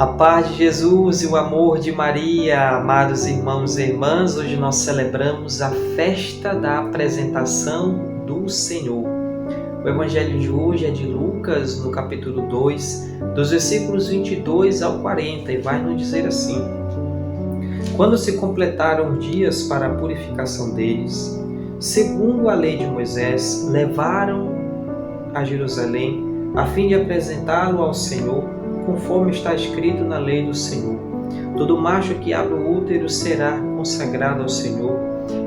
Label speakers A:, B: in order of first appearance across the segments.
A: A paz de Jesus e o amor de Maria, amados irmãos e irmãs, hoje nós celebramos a festa da apresentação do Senhor. O evangelho de hoje é de Lucas, no capítulo 2, dos versículos 22 ao 40, e vai nos dizer assim: Quando se completaram os dias para a purificação deles, segundo a lei de Moisés, levaram a Jerusalém, a fim de apresentá-lo ao Senhor, conforme está escrito na lei do Senhor. Todo macho que abre o útero será consagrado ao Senhor,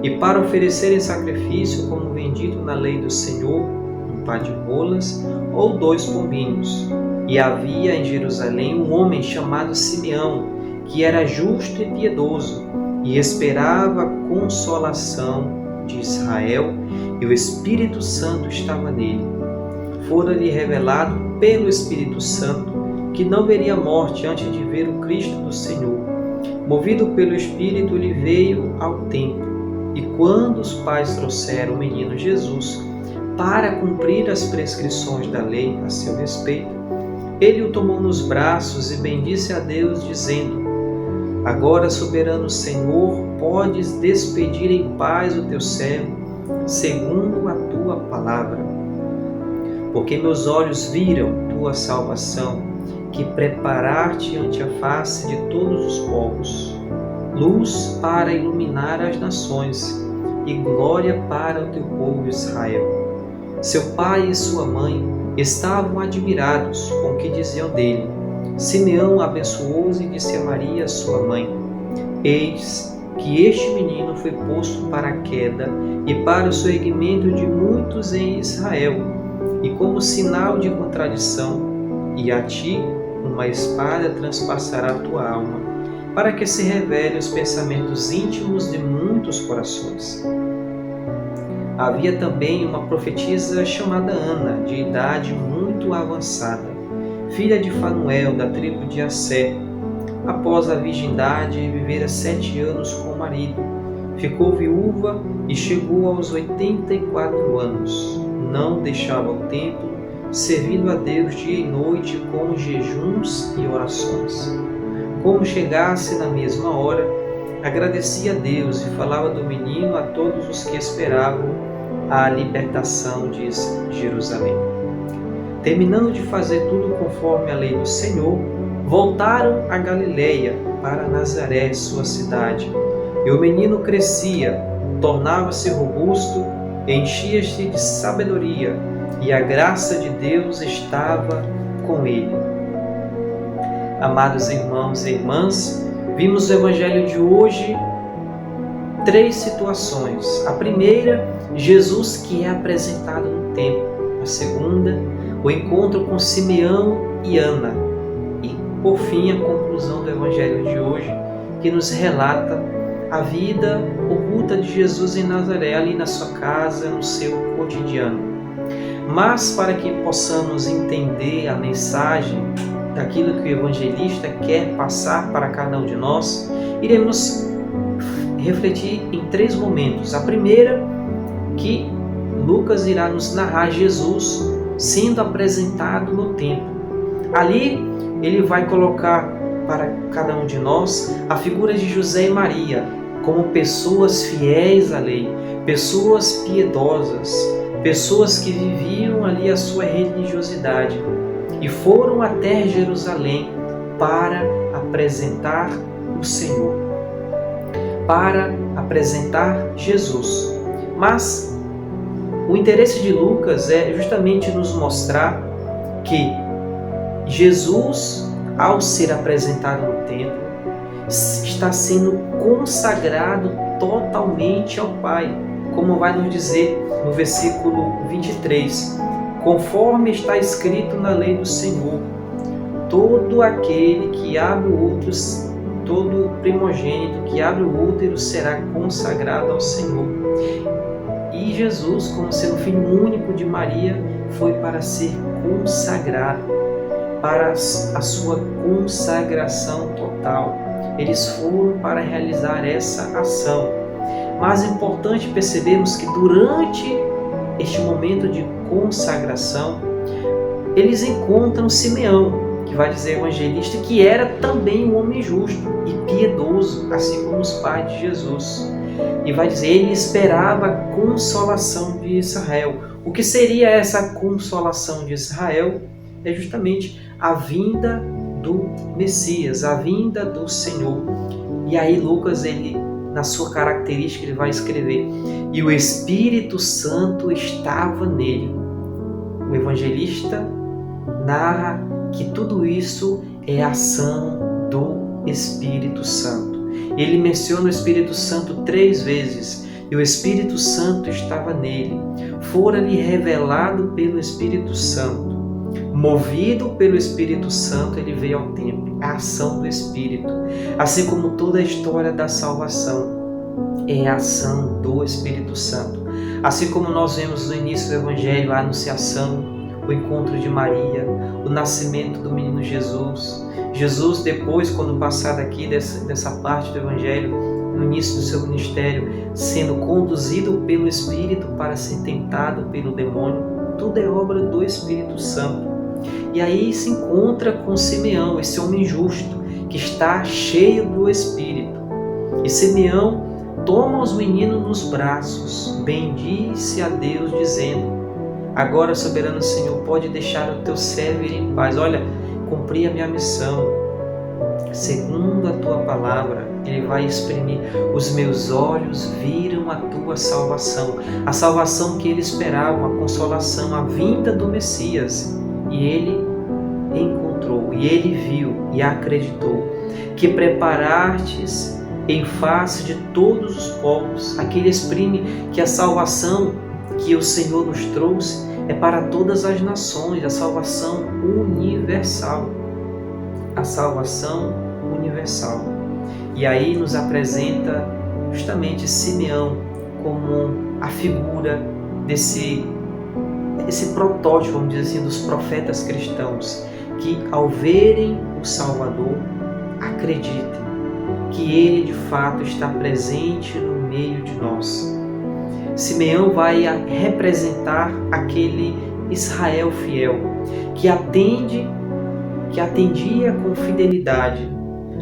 A: e para oferecer em sacrifício, como vem dito na lei do Senhor, um par de rolas ou 2 pombinhos. E havia em Jerusalém um homem chamado Simeão, que era justo e piedoso, e esperava a consolação de Israel, e o Espírito Santo estava nele. Fora-lhe revelado pelo Espírito Santo que não veria morte antes de ver o Cristo do Senhor. Movido pelo Espírito, ele veio ao templo, e quando os pais trouxeram o menino Jesus para cumprir as prescrições da lei a seu respeito, ele o tomou nos braços e bendisse a Deus, dizendo: Agora, soberano Senhor, podes despedir em paz o teu servo, segundo a tua palavra. Porque meus olhos viram tua salvação, que preparaste ante a face de todos os povos, luz para iluminar as nações e glória para o teu povo Israel. Seu pai e sua mãe estavam admirados com o que diziam dele. Simeão abençoou-os e disse a Maria, sua mãe: Eis que este menino foi posto para a queda e para o soerguimento de muitos em Israel, e como sinal de contradição, e a ti uma espada transpassará a tua alma, para que se revele os pensamentos íntimos de muitos corações. Havia também uma profetisa chamada Ana, de idade muito avançada, filha de Fanuel, da tribo de Assé. Após a virgindade, vivera 7 anos com o marido. Ficou viúva e chegou aos 84 anos. Não deixava o templo, servindo a Deus dia e noite com jejuns e orações. Como chegasse na mesma hora, agradecia a Deus e falava do menino a todos os que esperavam a libertação de Jerusalém. Terminando de fazer tudo conforme a lei do Senhor, voltaram a Galileia, para Nazaré, sua cidade. E o menino crescia, tornava-se robusto, enchia-se de sabedoria, e a graça de Deus estava com ele. Amados irmãos e irmãs, vimos no Evangelho de hoje 3 situações. A primeira, Jesus que é apresentado no templo. A segunda, o encontro com Simeão e Ana. E, por fim, a conclusão do Evangelho de hoje, que nos relata a vida oculta de Jesus em Nazaré, ali na sua casa, no seu cotidiano. Mas para que possamos entender a mensagem daquilo que o evangelista quer passar para cada um de nós, iremos refletir em 3 momentos. A primeira, que Lucas irá nos narrar Jesus sendo apresentado no templo. Ali ele vai colocar para cada um de nós a figura de José e Maria como pessoas fiéis à lei, pessoas piedosas, pessoas que viviam ali a sua religiosidade e foram até Jerusalém para apresentar o Senhor, para apresentar Jesus. Mas o interesse de Lucas é justamente nos mostrar que Jesus, ao ser apresentado no templo, está sendo consagrado totalmente ao Pai, como vai nos dizer no versículo 23, conforme está escrito na lei do Senhor, todo aquele que abre o útero, todo primogênito que abre o útero será consagrado ao Senhor. E Jesus, como sendo filho único de Maria, foi para ser consagrado, para a sua consagração total. Eles foram para realizar essa ação. Mas é importante percebermos que durante este momento de consagração, eles encontram Simeão, que vai dizer o evangelista, que era também um homem justo e piedoso, assim como os pais de Jesus. E vai dizer, ele esperava a consolação de Israel. O que seria essa consolação de Israel? É justamente a vinda do Messias, a vinda do Senhor. E aí Lucas, ele, na sua característica, ele vai escrever, e o Espírito Santo estava nele. O evangelista narra que tudo isso é ação do Espírito Santo. Ele menciona o Espírito Santo 3 vezes, e o Espírito Santo estava nele. Fora-lhe revelado pelo Espírito Santo. Movido pelo Espírito Santo, ele veio ao templo. A ação do Espírito. Assim como toda a história da salvação é a ação do Espírito Santo. Assim como nós vemos no início do Evangelho a anunciação, o encontro de Maria, o nascimento do menino Jesus. Jesus, depois, quando passar daqui dessa parte do Evangelho, no início do seu ministério, sendo conduzido pelo Espírito para ser tentado pelo demônio, tudo é obra do Espírito Santo. E aí se encontra com Simeão, esse homem justo, que está cheio do Espírito. E Simeão toma os meninos nos braços, bendice a Deus, dizendo, agora, soberano Senhor, pode deixar o teu servo ir em paz. Olha, cumpri a minha missão. Segundo a tua palavra, ele vai exprimir, os meus olhos viram a tua salvação. A salvação que ele esperava, a consolação, a vinda do Messias. E ele encontrou, e ele viu e acreditou, que preparastes em face de todos os povos. Aqui ele exprime que a salvação que o Senhor nos trouxe é para todas as nações, a salvação universal. A salvação universal. E aí nos apresenta justamente Simeão como a figura desse protótipo, vamos dizer assim, dos profetas cristãos, que ao verem o Salvador, acreditem que ele de fato está presente no meio de nós. Simeão vai representar aquele Israel fiel, que atendia com fidelidade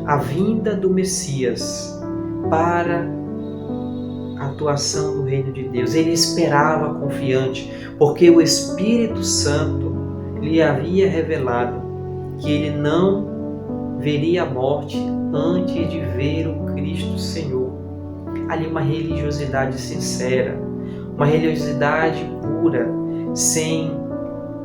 A: a vinda do Messias para a atuação do reino de Deus. Ele esperava confiante, porque o Espírito Santo lhe havia revelado que ele não veria a morte antes de ver o Cristo Senhor. Ali uma religiosidade sincera, uma religiosidade pura, sem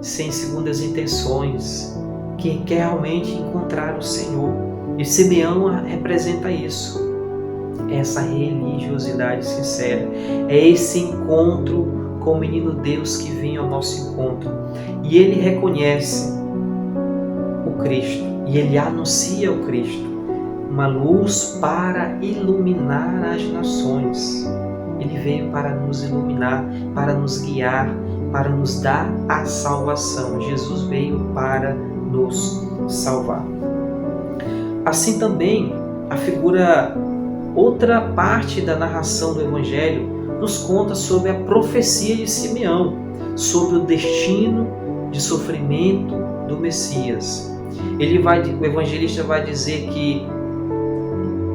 A: segundas intenções, que quer realmente encontrar o Senhor. E Simeão representa isso, essa religiosidade sincera, é esse encontro com o menino Deus que vinha ao nosso encontro. E ele reconhece o Cristo, e ele anuncia o Cristo, uma luz para iluminar as nações. Ele veio para nos iluminar, para nos guiar, para nos dar a salvação. Jesus veio para nos salvar. Assim também, outra parte da narração do Evangelho nos conta sobre a profecia de Simeão, sobre o destino de sofrimento do Messias. O evangelista vai dizer que,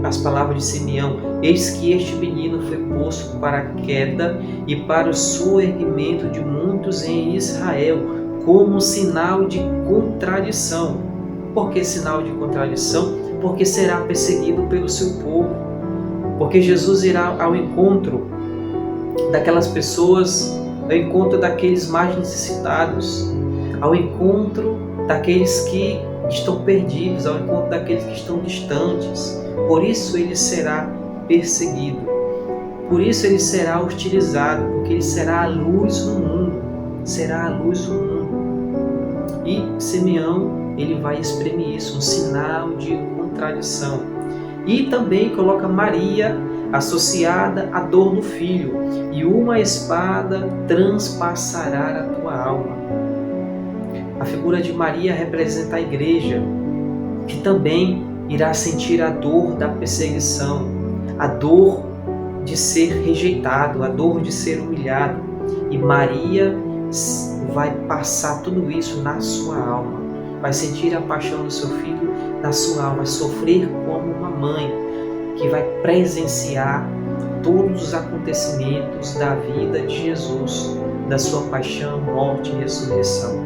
A: as palavras de Simeão, eis que este menino foi posto para a queda e para o soerguimento de muitos em Israel, como sinal de contradição. Por que sinal de contradição? Porque será perseguido pelo seu povo. Porque Jesus irá ao encontro daquelas pessoas, ao encontro daqueles mais necessitados, ao encontro daqueles que estão perdidos, ao encontro daqueles que estão distantes. Por isso ele será perseguido. Por isso ele será hostilizado, porque ele será a luz no mundo. Será a luz do mundo. E Simeão, ele vai exprimir isso, um sinal de contradição. E também coloca Maria associada à dor do filho. E uma espada transpassará a tua alma. A figura de Maria representa a igreja, que também irá sentir a dor da perseguição, a dor de ser rejeitado, a dor de ser humilhado. E Maria vai passar tudo isso na sua alma. vai sentir a paixão do seu filho na sua alma, vai sofrer como uma mãe que vai presenciar todos os acontecimentos da vida de Jesus, da sua paixão, morte e ressurreição.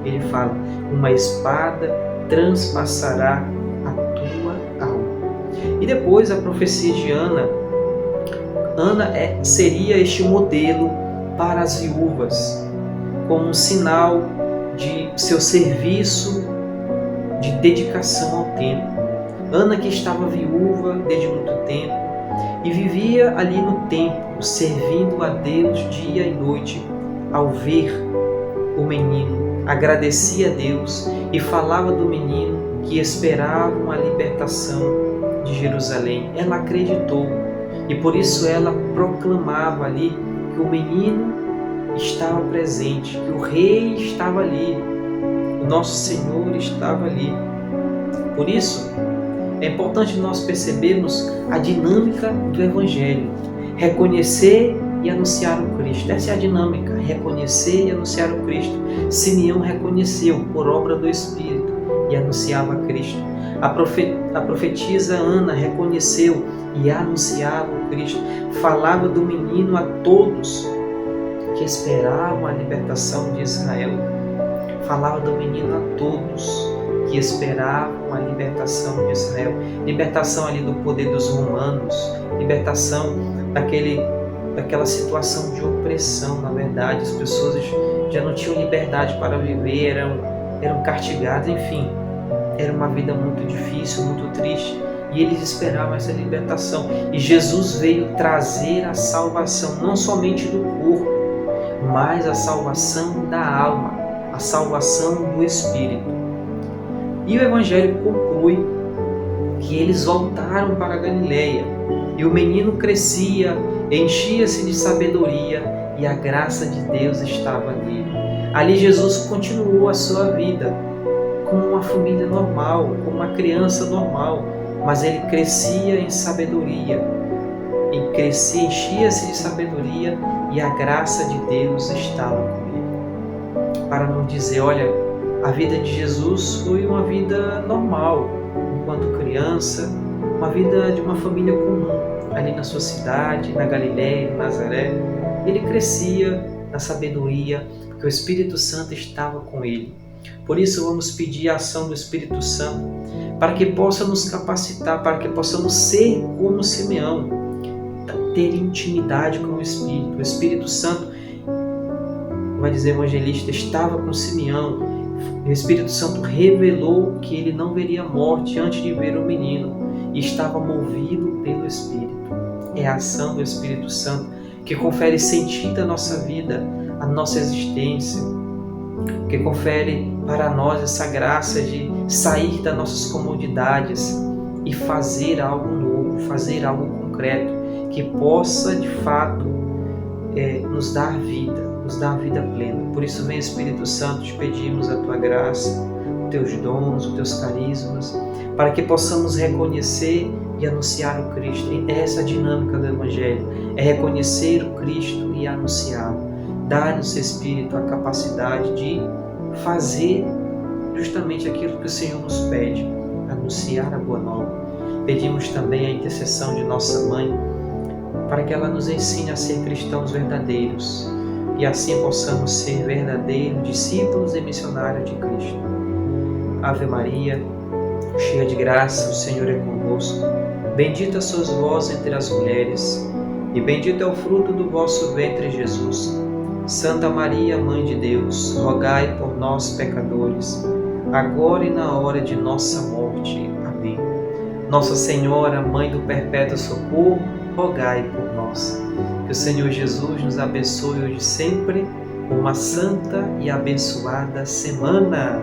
A: Ele fala: uma espada transpassará a tua alma. E depois a profecia de Ana. Ana seria este modelo para as viúvas, como um sinal de seu serviço, de dedicação ao templo. Ana, que estava viúva desde muito tempo e vivia ali no templo, servindo a Deus dia e noite, ao ver o menino, agradecia a Deus e falava do menino que esperavam a libertação de Jerusalém. Ela acreditou e por isso ela proclamava ali que o menino estava presente, que o rei estava ali, o nosso Senhor estava ali. Por isso, é importante nós percebermos a dinâmica do Evangelho, reconhecer e anunciar o Cristo. Essa é a dinâmica, reconhecer e anunciar o Cristo. Simeão reconheceu por obra do Espírito e anunciava Cristo. A profetisa Ana reconheceu e anunciava o Cristo. Falava do menino a todos que esperavam a libertação de Israel. Falava do menino a todos que esperavam a libertação de Israel. Libertação ali do poder dos romanos, libertação daquela situação de opressão. Na verdade, as pessoas já não tinham liberdade para viver, eram castigadas, enfim. Era uma vida muito difícil, muito triste. E eles esperavam essa libertação. E Jesus veio trazer a salvação, não somente do corpo, mas a salvação da alma, a salvação do Espírito. E o Evangelho conclui que eles voltaram para a Galileia. E o menino crescia, enchia-se de sabedoria e a graça de Deus estava nele. Ali Jesus continuou a sua vida como uma família normal, como uma criança normal, mas ele crescia em sabedoria, e crescia, enchia-se de sabedoria e a graça de Deus estava com ele. Para não dizer, olha, a vida de Jesus foi uma vida normal, enquanto criança, uma vida de uma família comum, ali na sua cidade, na Galileia, em Nazaré. Ele crescia na sabedoria, porque o Espírito Santo estava com ele. Por isso vamos pedir a ação do Espírito Santo, para que possa nos capacitar, para que possamos ser como Simeão, ter intimidade com o Espírito. O Espírito Santo, vai dizer o evangelista, estava com Simeão. O Espírito Santo revelou que ele não veria morte antes de ver o menino e estava movido pelo Espírito. É a ação do Espírito Santo que confere sentido à nossa vida, à nossa existência, que confere para nós essa graça de sair das nossas comodidades e fazer algo novo, fazer algo concreto, que possa de fato nos dar vida plena. Por isso vem Espírito Santo, te pedimos a tua graça, os teus dons, os teus carismas, para que possamos reconhecer e anunciar o Cristo. E essa é a dinâmica do Evangelho, é reconhecer o Cristo e anunciá-lo. Dá-nos, Espírito, a capacidade de fazer justamente aquilo que o Senhor nos pede, anunciar a boa nova. Pedimos também a intercessão de nossa Mãe, para que ela nos ensine a ser cristãos verdadeiros e assim possamos ser verdadeiros discípulos e missionários de Cristo. Ave Maria, cheia de graça, o Senhor é convosco. Bendita sois vós entre as mulheres, e bendito é o fruto do vosso ventre, Jesus. Santa Maria, Mãe de Deus, rogai por nós, pecadores, agora e na hora de nossa morte. Amém. Nossa Senhora, Mãe do Perpétuo Socorro, rogai por nós. Que o Senhor Jesus nos abençoe hoje e sempre, uma santa e abençoada semana.